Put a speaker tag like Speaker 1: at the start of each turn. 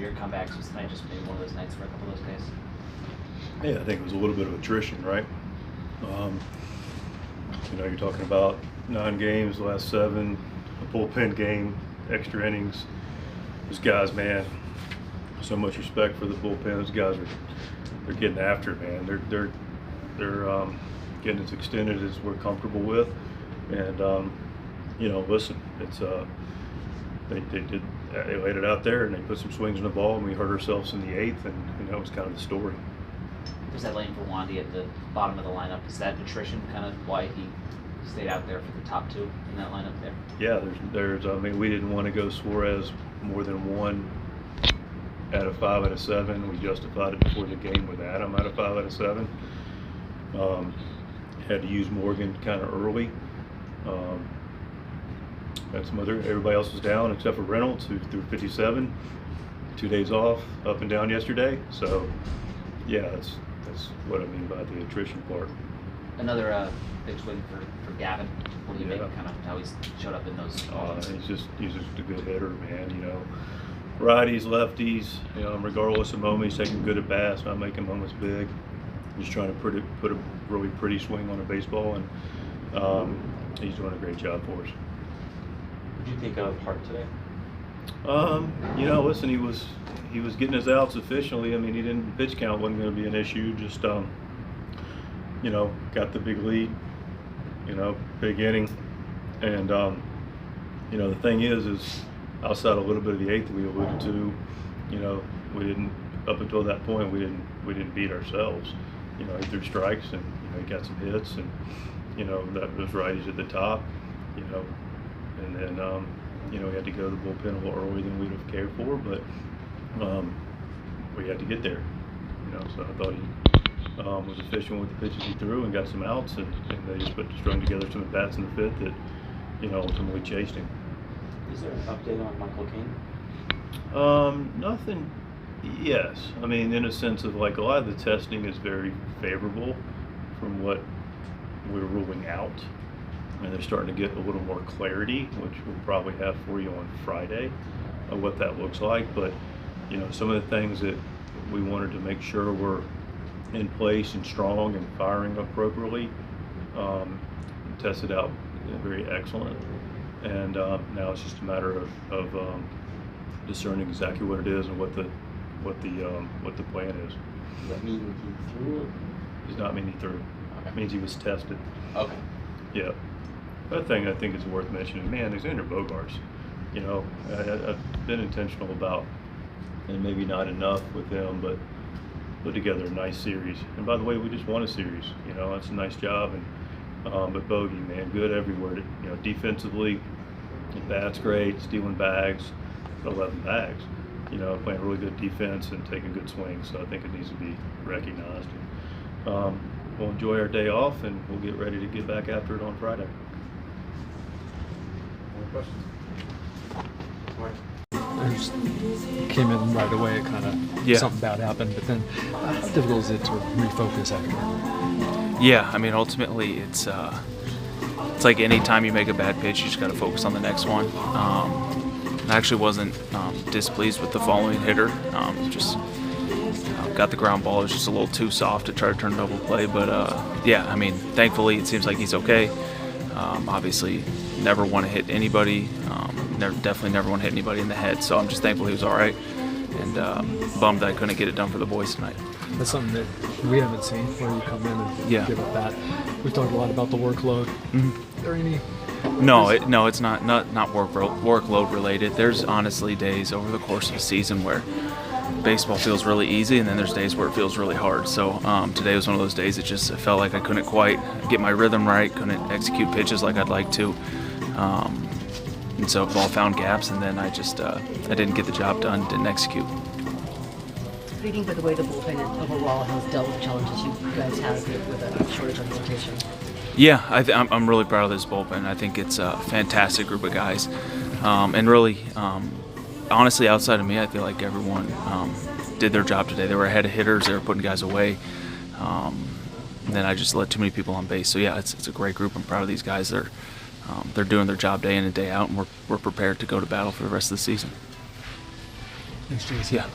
Speaker 1: your comebacks. Was tonight just maybe one of those nights for a couple of those guys?
Speaker 2: Yeah, I think it was a little bit of attrition, right? You're talking about 9 games, the last 7, a bullpen game, extra innings. Those guys, man, so much respect for the bullpen. Those guys they're getting after it, man. They're getting as extended as we're comfortable with, and listen, it's they laid it out there and they put some swings in the ball, and we hurt ourselves in the 8th, and that was kind of the story.
Speaker 1: Was that lane for Wandy at the bottom of the lineup? Is that attrition kind of why he stayed out there for the top 2 in that lineup there?
Speaker 2: Yeah, there's we didn't want to go Suarez more than 1 out of 5 out of 7. We justified it before the game with Adam out of 5 out of 7. Had to use Morgan kind of early. Had some everybody else was down except for Reynolds, who threw 57, 2 days off, up and down yesterday. So yeah, that's what I mean by the attrition part.
Speaker 1: Another big swing for Gavin. What do you make kind of how he's showed up in those moments?
Speaker 2: He's just a good hitter, man. Righties, lefties, regardless of moment, he's taking good at bats, not making moments big. Just trying to put a really pretty swing on a baseball, and he's doing a great job for us.
Speaker 3: What did you think of Hart today?
Speaker 2: Listen, he was getting his outs efficiently. I mean, he didn't, pitch count wasn't going to be an issue. Just got the big lead, big inning, and the thing is outside a little bit of the 8th that we alluded to, we didn't, up until that point, we didn't beat ourselves. He threw strikes, and he got some hits, and that was righties at the top, and then we had to go to the bullpen a little earlier than we'd have cared for, but we had to get there. So I thought he was efficient with the pitches he threw and got some outs, and they just strung together some at bats in the 5th that ultimately chased him.
Speaker 3: Is there an update on Michael Cain?
Speaker 2: Nothing. Yes, I mean, in a sense of like a lot of the testing is very favorable from what we're ruling out, and they're starting to get a little more clarity, which we'll probably have for you on Friday of what that looks like. But some of the things that we wanted to make sure were in place and strong and firing appropriately, tested out very excellent, and now it's just a matter of discerning exactly what it is and what the plan is.
Speaker 3: Does that mean he threw it?
Speaker 2: Does not mean he threw.
Speaker 3: Okay.
Speaker 2: It means he was tested.
Speaker 3: Okay.
Speaker 2: Yeah. Another thing I think is worth mentioning, man, Alexander Bogaerts. I've been intentional about, and maybe not enough with him, but put together a nice series. And by the way, we just won a series. That's a nice job. And but Bogey, man, good everywhere. Defensively, bats great, stealing bags, 11 bags. Playing really good defense and taking good swings. So I think it needs to be recognized. We'll enjoy our day off, and we'll get ready to get back after it on Friday.
Speaker 3: More questions?
Speaker 4: It just came in right away, kind of something bad happened, but then how difficult is it to refocus after?
Speaker 5: Yeah, I mean, ultimately it's like any time you make a bad pitch, you just got to focus on the next one. I actually wasn't displeased with the following hitter. Just got the ground ball. It was just a little too soft to try to turn a double play. But yeah, I mean, thankfully it seems like he's okay. Obviously, never want to hit anybody. Definitely never want to hit anybody in the head. So I'm just thankful he was all right, and bummed that I couldn't get it done for the boys tonight.
Speaker 4: That's something that we haven't seen, where you come in and give it that. We've talked a lot about the workload. Mm-hmm. Are there any?
Speaker 5: No, it's not workload related. There's honestly days over the course of the season where baseball feels really easy, and then there's days where it feels really hard. So today was one of those days. It felt like I couldn't quite get my rhythm right, couldn't execute pitches like I'd like to, and so the ball found gaps, and then I didn't get the job done, didn't execute.
Speaker 6: What do you think about the way the bullpen overall has dealt with the challenges you guys have with a shortage on rotation?
Speaker 5: Yeah, I'm really proud of this bullpen. I think it's a fantastic group of guys, and really, honestly, outside of me, I feel like everyone did their job today. They were ahead of hitters. They were putting guys away. And then I just let too many people on base. So yeah, it's a great group. I'm proud of these guys. They're doing their job day in and day out, and we're prepared to go to battle for the rest of the season.
Speaker 4: Thanks, Jason.
Speaker 5: Yeah.